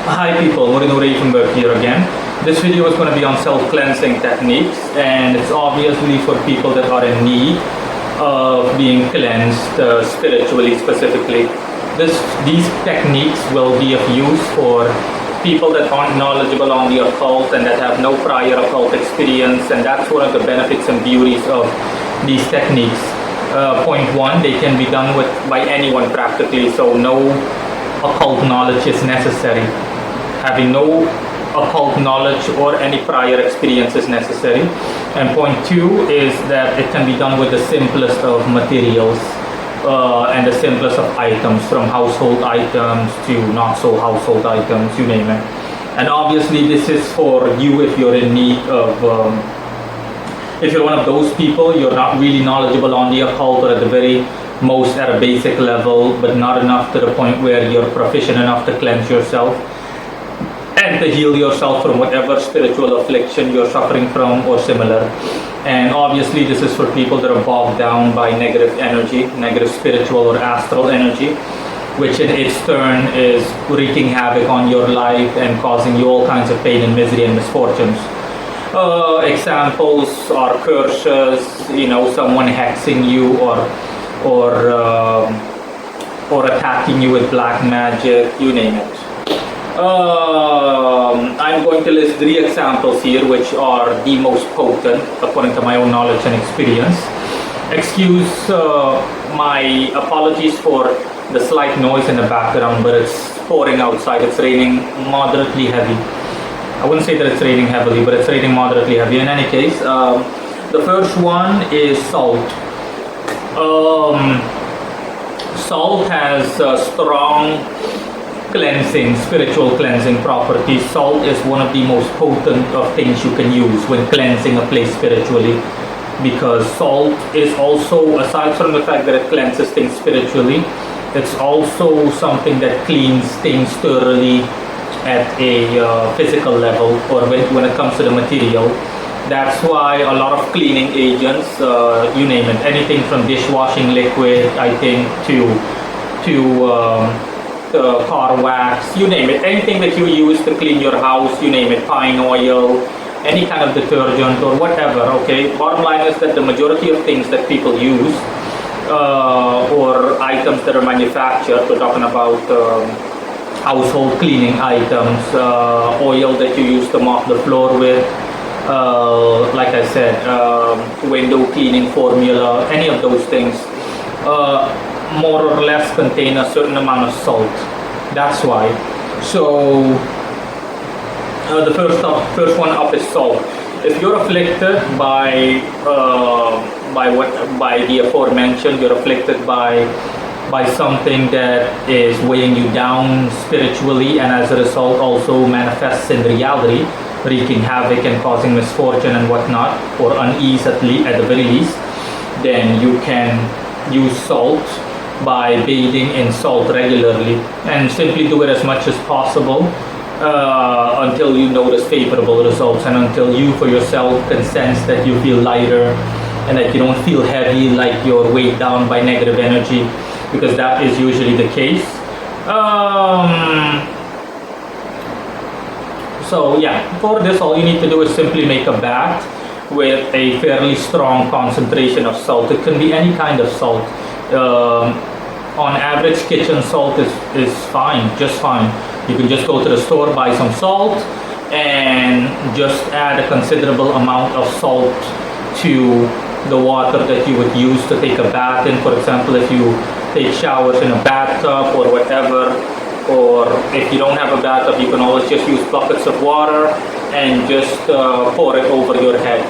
Hi people, Morino Reifenberg here again. This video is going to be on self-cleansing techniques, and it's obviously for people that are in need of being cleansed spiritually specifically. These techniques will be of use for people that aren't knowledgeable on the occult and that have no prior occult experience, and that's one of the benefits and beauties of these techniques. Point one, they can be done by anyone practically, so no occult knowledge is necessary. Having no occult knowledge or any prior experience is necessary. And point two is that it can be done with the simplest of materials and the simplest of items, from household items to not so household items, you name it. And obviously this is for you if you're in need of if you're one of those people, you're not really knowledgeable on the occult, or at the very most at a basic level, but not enough to the point where you're proficient enough to cleanse yourself and to heal yourself from whatever spiritual affliction you're suffering from or similar. And obviously this is for people that are bogged down by negative energy, negative spiritual or astral energy, which in its turn is wreaking havoc on your life and causing you all kinds of pain and misery and misfortunes. Examples are curses, someone hexing you or attacking you with black magic, you name it. I'm going to list 3 examples here, which are the most potent according to my own knowledge and experience. Excuse my apologies for the slight noise in the background, but it's pouring outside. It's raining moderately heavy. I wouldn't say that it's raining heavily, but it's raining moderately heavy. In any case, the first one is salt. Salt has strong spiritual cleansing properties. Salt is one of the most potent of things you can use when cleansing a place spiritually, because salt is also, aside from the fact that it cleanses things spiritually, it's also something that cleans things thoroughly at a physical level, or when it comes to the material. That's why a lot of cleaning agents, you name it, anything from dishwashing liquid, I think, to car wax, you name it, anything that you use to clean your house, you name it, pine oil, any kind of detergent or whatever, okay? Bottom line is that the majority of things that people use or items that are manufactured, we're talking about household cleaning items, oil that you use to mop the floor with, like I said, window cleaning formula, any of those things, more or less contain a certain amount of salt. That's why. So the first one up is salt. If you're afflicted by the aforementioned, you're afflicted by something that is weighing you down spiritually, and as a result also manifests in reality, wreaking havoc and causing misfortune and whatnot, or unease at the very least, then you can use salt by bathing in salt regularly, and simply do it as much as possible until you notice favorable results, and until you for yourself can sense that you feel lighter and that you don't feel heavy, like you're weighed down by negative energy, because that is usually the case. So yeah, for this all you need to do is simply make a bath with a fairly strong concentration of salt. It can be any kind of salt. On average, kitchen salt is fine, just fine. You can just go to the store, buy some salt, and just add a considerable amount of salt to the water that you would use to take a bath in. For example, if you take showers in a bathtub or whatever, or if you don't have a bathtub, you can always just use buckets of water and just pour it over your head.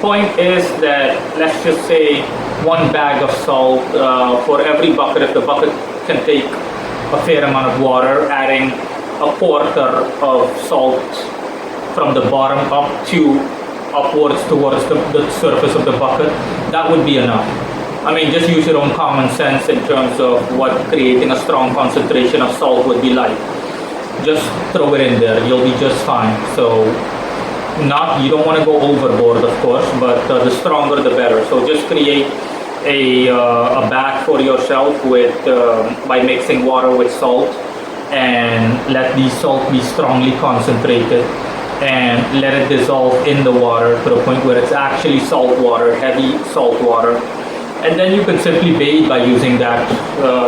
Point is that, let's just say 1 bag of salt for every bucket. If the bucket can take a fair amount of water, adding a quarter of salt from the bottom upwards towards the surface of the bucket, that would be enough. I mean, just use your own common sense in terms of what creating a strong concentration of salt would be like. Just throw it in there, you'll be just fine. So you don't want to go overboard, of course, but the stronger the better. So just create a bath for yourself with by mixing water with salt and let the salt be strongly concentrated, and let it dissolve in the water to the point where it's actually salt water, heavy salt water. And then you can simply bathe by using that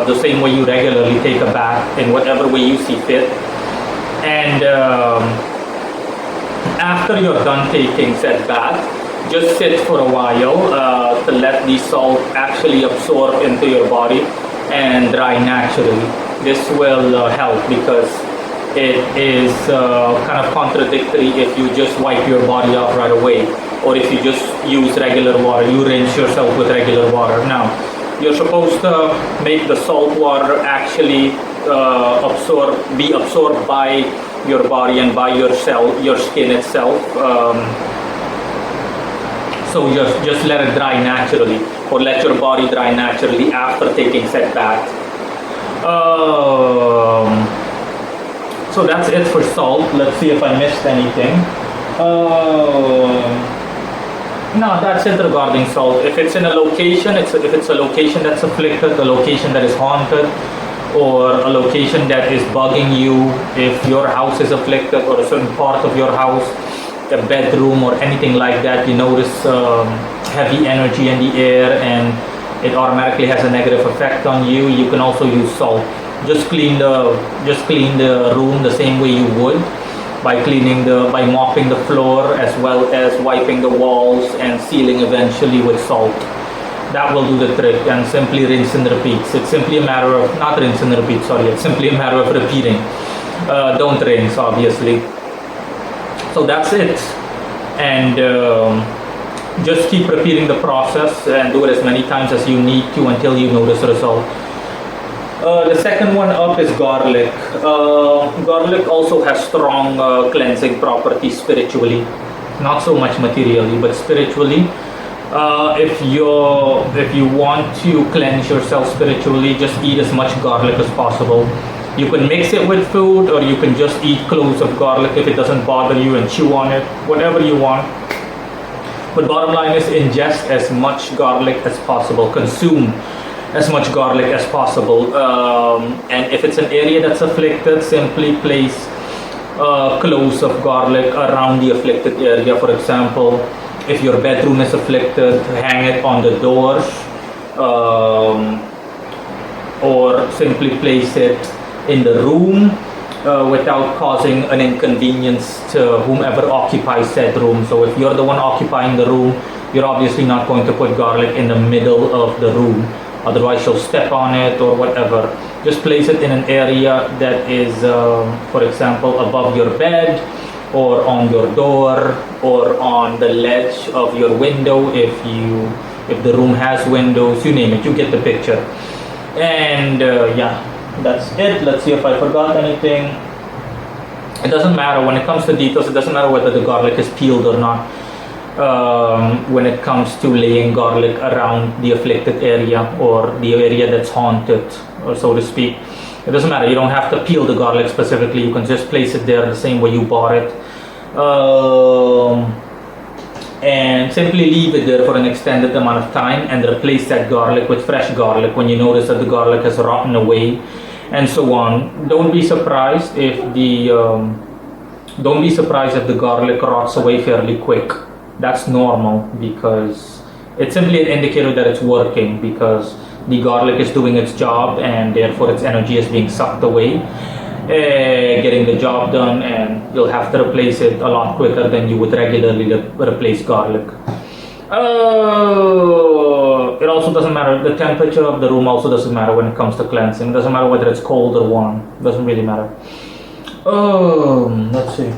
the same way you regularly take a bath, in whatever way you see fit. And after you're done taking said bath, just sit for a while to let the salt actually absorb into your body and dry naturally. This will help, because it is kind of contradictory if you just wipe your body off right away, or if you just use regular water, you rinse yourself with regular water. Now, you're supposed to make the salt water actually be absorbed by your body and by your skin itself. So just let it dry naturally, or let your body dry naturally after taking said bath. So that's it for salt. Let's see if I missed anything. No, that's it regarding salt. If it's in a location, if it's a location that's afflicted, a location that is haunted, or a location that is bugging you, if your house is afflicted, or a certain part of your house, a bedroom or anything like that, you notice heavy energy in the air and it automatically has a negative effect on you, you can also use salt. Just clean the room the same way you would, by mopping the floor, as well as wiping the walls and sealing eventually with salt. That will do the trick, and simply rinse and repeat. It's simply a matter of, not rinse and repeat, sorry, it's simply a matter of repeating. Don't rinse, obviously. So that's it. And just keep repeating the process and do it as many times as you need to until you notice a result. The second one up is garlic. Garlic also has strong cleansing properties spiritually, not so much materially, but spiritually. If you want to cleanse yourself spiritually, just eat as much garlic as possible. You can mix it with food, or you can just eat cloves of garlic if it doesn't bother you and chew on it, whatever you want. But bottom line is, ingest as much garlic as possible, consume as much garlic as possible. And if it's an area that's afflicted, simply place cloves of garlic around the afflicted area. For example, if your bedroom is afflicted, hang it on the doors, or simply place it in the room without causing an inconvenience to whomever occupies said room. So if you're the one occupying the room, you're obviously not going to put garlic in the middle of the room, otherwise you'll step on it or whatever. Just place it in an area that is, for example, above your bed, or on your door, or on the ledge of your window if the room has windows, you name it, you get the picture. And yeah, that's it. Let's see if I forgot anything. It doesn't matter when it comes to details. It doesn't matter whether the garlic is peeled or not. When it comes to laying garlic around the afflicted area, or the area that's haunted, or so to speak, it doesn't matter. You don't have to peel the garlic specifically. You can just place it there the same way you bought it, and simply leave it there for an extended amount of time, and replace that garlic with fresh garlic when you notice that the garlic has rotten away, and so on. Don't be surprised if the garlic rots away fairly quick. That's normal, because it's simply an indicator that it's working, because the garlic is doing its job and therefore its energy is being sucked away, getting the job done, and you'll have to replace it a lot quicker than you would regularly replace garlic. It also doesn't matter, the temperature of the room also doesn't matter when it comes to cleansing. It doesn't matter whether it's cold or warm, it doesn't really matter. Let's see.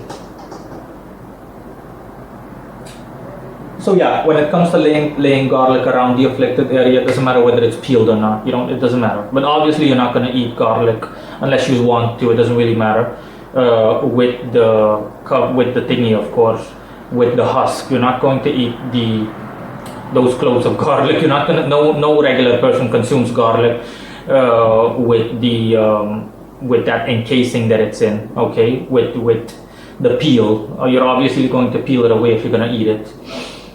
So yeah, when it comes to laying garlic around the afflicted area, it doesn't matter whether it's peeled or not. It doesn't matter. But obviously you're not going to eat garlic unless you want to. It doesn't really matter. With the thingy, of course, with the husk, you're not going to eat those cloves of garlic. You're not going to. No regular person consumes garlic with that encasing that it's in. Okay, with the peel. You're obviously going to peel it away if you're going to eat it.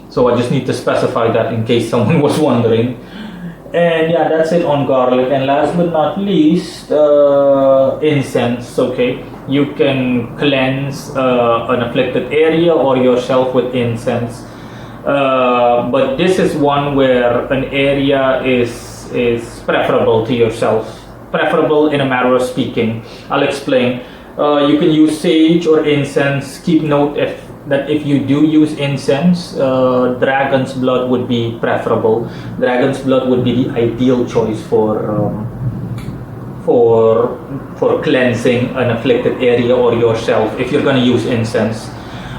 So I just need to specify that in case someone was wondering. And yeah, that's it on garlic. And last but not least, incense. Okay, you can cleanse an afflicted area or yourself with incense. But this is one where an area is preferable to yourself. Preferable in a matter of speaking. I'll explain. You can use sage or incense. Keep note that if you do use incense, dragon's blood would be preferable. Dragon's blood would be the ideal choice for cleansing an afflicted area or yourself if you're going to use incense.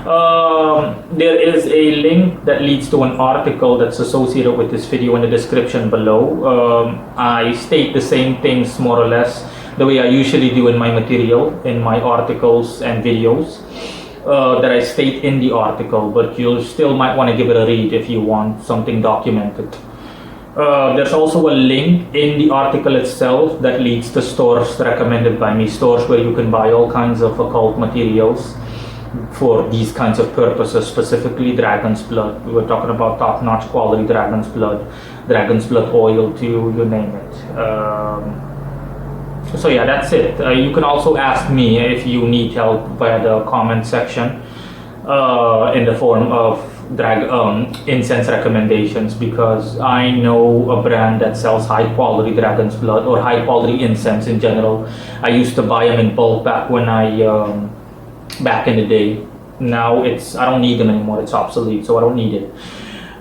There is a link that leads to an article that's associated with this video in the description below. I state the same things more or less the way I usually do in my material, in my articles and videos. That I state in the article, but you still might want to give it a read if you want something documented. There's also a link in the article itself that leads to stores recommended by me, stores where you can buy all kinds of occult materials for these kinds of purposes, specifically dragon's blood. We were talking about top-notch quality dragon's blood oil too, you name it. So yeah, that's it. You can also ask me if you need help via the comment section in the form of incense recommendations, because I know a brand that sells high quality dragon's blood or high quality incense in general. I used to buy them in bulk back when back in the day. Now I don't need them anymore. It's obsolete, so I don't need it.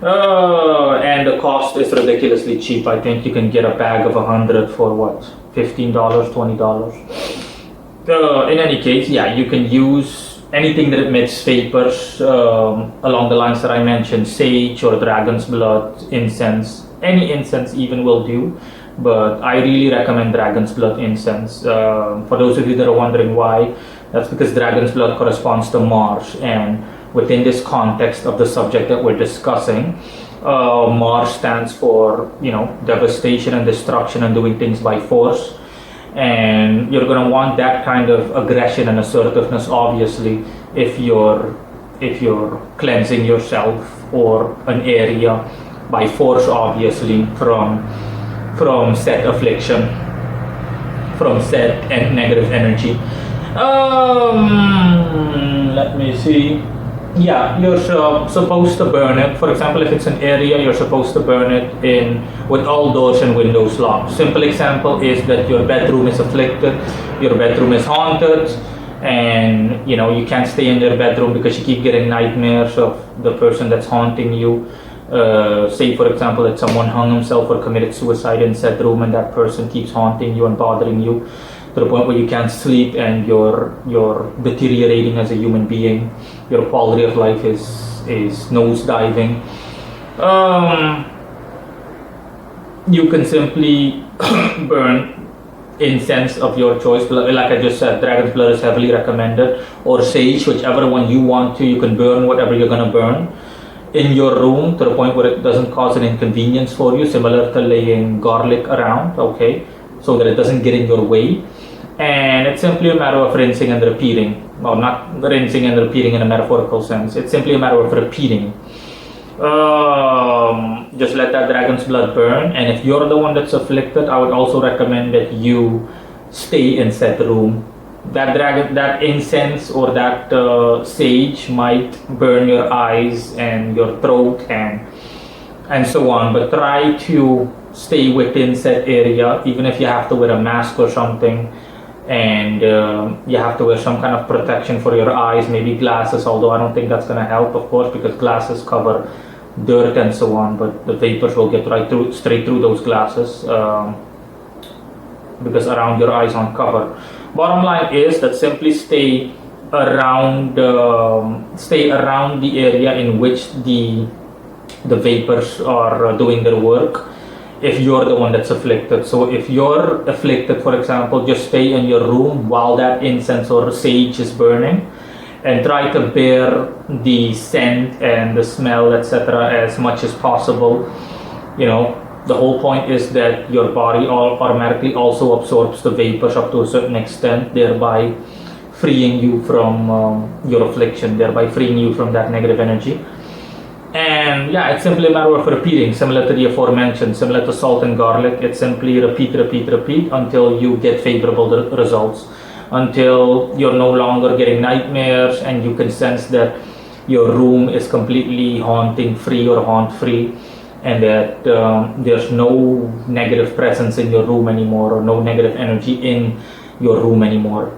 And the cost is ridiculously cheap. I think you can get a bag of 100 for what? $15, $20. In any case, yeah, you can use anything that emits vapors along the lines that I mentioned, sage or dragon's blood, incense. Any incense even will do, but I really recommend dragon's blood incense. For those of you that are wondering why, that's because dragon's blood corresponds to Mars, and within this context of the subject that we're discussing, Mars stands for, devastation and destruction and doing things by force. And you're going to want that kind of aggression and assertiveness, obviously, if you're cleansing yourself or an area by force, obviously, from said affliction, from said negative energy. Let me see. Yeah, you're supposed to burn it. For example, if it's an area, you're supposed to burn it with all doors and windows locked. Simple example is that your bedroom is afflicted, your bedroom is haunted, and you can't stay in your bedroom because you keep getting nightmares of the person that's haunting you. Say for example that someone hung himself or committed suicide in said room, and that person keeps haunting you and bothering you to the point where you can't sleep and you're deteriorating as a human being. Your quality of life is nosediving. You can simply burn incense of your choice. Like I just said, dragon's blood is heavily recommended, or sage, whichever one you want to. You can burn whatever you're gonna burn in your room to the point where it doesn't cause an inconvenience for you, similar to laying garlic around, okay, so that it doesn't get in your way. And it's simply a matter of rinsing and repeating. Well, not rinsing and repeating in a metaphorical sense. It's simply a matter of repeating. Just let that dragon's blood burn. And if you're the one that's afflicted, I would also recommend that you stay in said room. That incense or that sage might burn your eyes and your throat and so on. But try to stay within said area, even if you have to wear a mask or something. And you have to wear some kind of protection for your eyes, maybe glasses, although I don't think that's going to help, of course, because glasses cover dirt and so on, but the vapors will get straight through those glasses because around your eyes aren't covered. Bottom line is that simply stay around the area in which the vapors are doing their work, if you're the one that's afflicted. So if you're afflicted, for example, just stay in your room while that incense or sage is burning, and try to bear the scent and the smell, etc., as much as possible. The whole point is that your body automatically also absorbs the vapors up to a certain extent, thereby freeing you from your affliction, thereby freeing you from that negative energy. And And yeah, it's simply a matter of repeating, similar to the aforementioned, similar to salt and garlic. It's simply repeat until you get favorable results, until you're no longer getting nightmares and you can sense that your room is completely haunting free or haunt free, and that there's no negative presence in your room anymore, or no negative energy in your room anymore.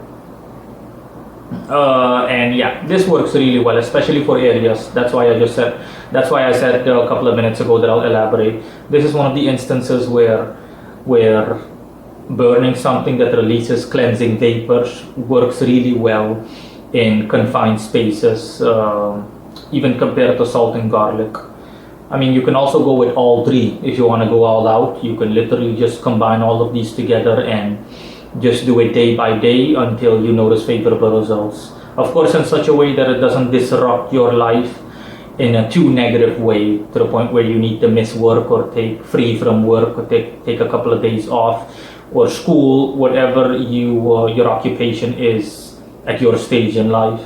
And yeah, this works really well, especially for areas. That's why I said a couple of minutes ago that I'll elaborate. This is one of the instances where burning something that releases cleansing vapors works really well in confined spaces, even compared to salt and garlic. I mean, you can also go with all three if you want to go all out. You can literally just combine all of these together and just do it day by day until you notice favorable results. Of course, in such a way that it doesn't disrupt your life in a too negative way, to the point where you need to miss work or take free from work, or take a couple of days off, or school, whatever your occupation is at your stage in life.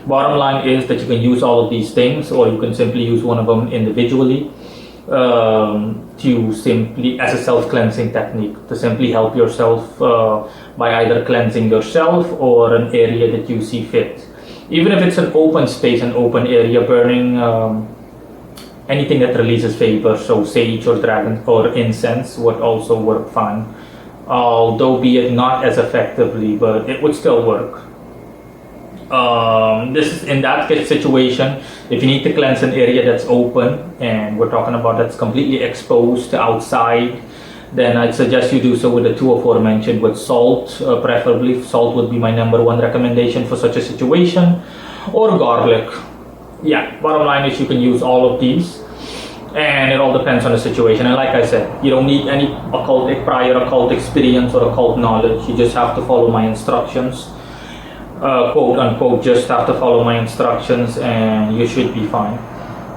Bottom line is that you can use all of these things, or you can simply use one of them individually, to simply, as a self-cleansing technique, to simply help yourself by either cleansing yourself or an area that you see fit. Even if it's an open space, an open area, burning anything that releases vapor, so sage or dragon or incense would also work fine, although be it not as effectively, but it would still work. This is in that situation, if you need to cleanse an area that's open, and we're talking about that's completely exposed to outside, then I'd suggest you do so with the two aforementioned, with salt. Preferably salt would be my number one recommendation for such a situation, or garlic. Yeah, bottom line is you can use all of these, and it all depends on the situation. And like I said, you don't need any prior occult experience or occult knowledge. You just have to follow my instructions, quote unquote, just have to follow my instructions, and you should be fine.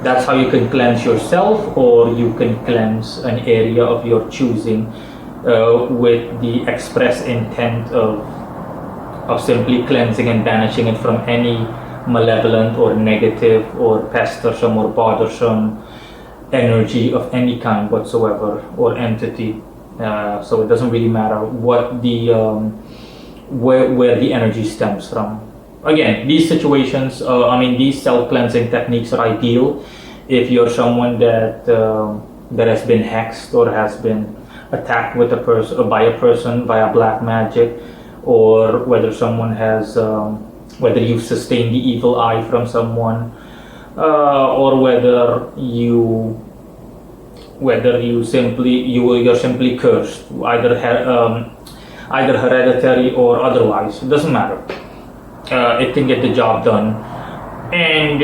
That's how you can cleanse yourself, or you can cleanse an area of your choosing, with the express intent of simply cleansing and banishing it from any malevolent or negative or pestersome or bothersome energy of any kind whatsoever, or entity. So it doesn't really matter what the where the energy stems from. Again, these situations, these self-cleansing techniques are ideal if you're someone that has been hexed or has been attacked with by a person via black magic, or whether someone has whether you've sustained the evil eye from someone, or whether you're simply cursed, either hereditary or otherwise. It doesn't matter. It can get the job done, and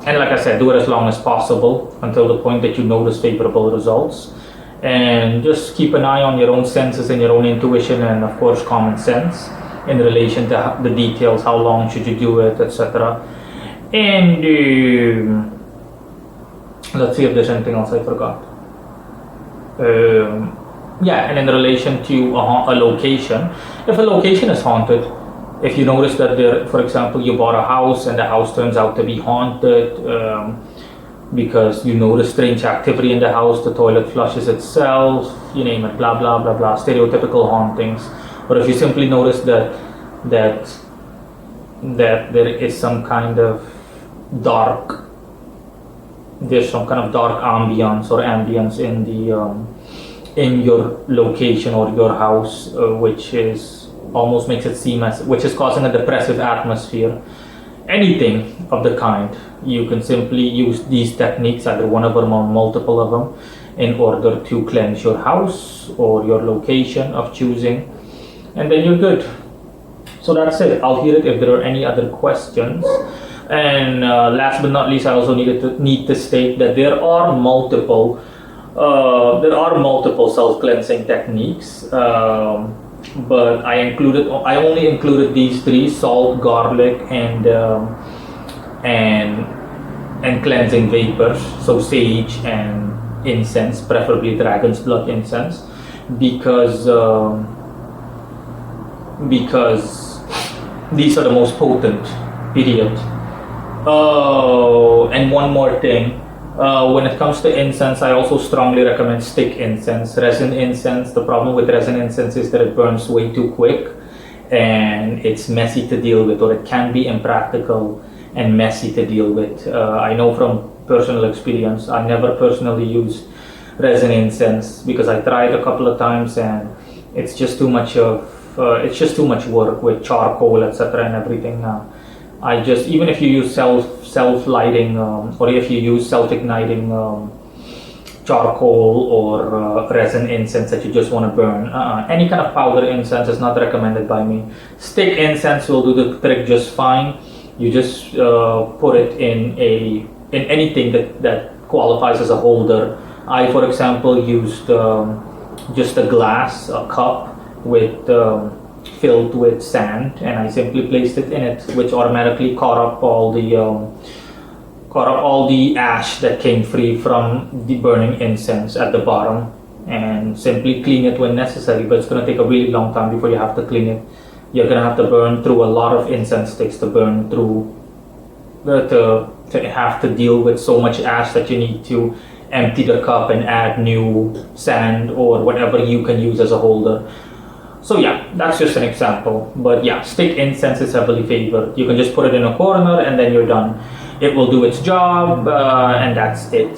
like I said, do it as long as possible until the point that you notice favorable results. And just keep an eye on your own senses and your own intuition, and of course common sense in relation to the details. How long should you do it, etc. And let's see if there's anything else I forgot. Yeah, and in relation to a location, if a location is haunted, if you notice that for example, you bought a house and the house turns out to be haunted, because you notice strange activity in the house, the toilet flushes itself, you name it, blah blah blah blah, stereotypical hauntings. Or if you simply notice that there is some kind of dark ambience or ambience in the in your location or your house, which is almost makes it seem which is causing a depressive atmosphere, anything of the kind, you can simply use these techniques, either one of them or multiple of them, in order to cleanse your house or your location of choosing, and then you're good. So that's it. I'll hear it if there are any other questions. And last but not least, I also need to state that there are multiple self-cleansing techniques, but I only included these three: salt, garlic, and cleansing vapors, so sage and incense, preferably dragon's blood incense, because these are the most potent, period. Oh, and one more thing. When it comes to incense, I also strongly recommend stick incense. Resin incense, the problem with resin incense is that it burns way too quick and it's messy to deal with, or it can be impractical and messy to deal with. I know from personal experience, I never personally used resin incense because I tried a couple of times and it's just too much work with charcoal, etc. and everything. I just, even if you use self lighting or if you use self igniting charcoal or resin incense that you just want to burn, any kind of powder incense is not recommended by me. Stick incense will do the trick just fine. You just put it in anything that qualifies as a holder. I, for example, used just a glass, a cup with filled with sand, and I simply placed it in it, which automatically caught up all the ash that came free from the burning incense at the bottom, and simply clean it when necessary. But it's going to take a really long time before you have to clean it. You're going to have to burn through a lot of incense sticks to burn through to have to deal with so much ash that you need to empty the cup and add new sand or whatever you can use as a holder. So yeah, that's just an example. But yeah, stick incense is heavily favored. You can just put it in a corner and then you're done. It will do its job and that's it.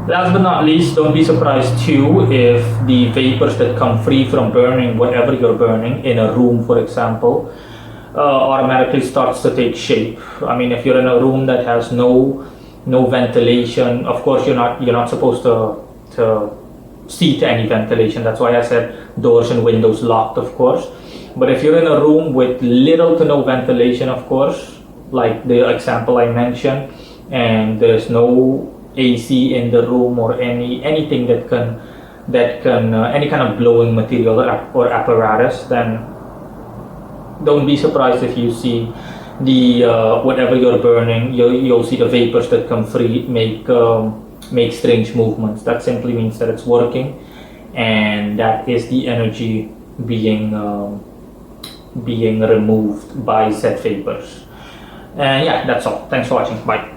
Last but not least, don't be surprised too if the vapors that come free from burning whatever you're burning in a room, for example, automatically starts to take shape. I mean, if you're in a room that has no ventilation, of course you're not supposed to see to any ventilation. That's why I said doors and windows locked, of course. But if you're in a room with little to no ventilation, of course, like the example I mentioned, and there's no AC in the room or anything that can any kind of blowing material or apparatus, then don't be surprised if you see the whatever you're burning, you'll see the vapors that come free make strange movements. That simply means that it's working, and that is the energy being removed by said vapors. And yeah, that's all. Thanks for watching. Bye.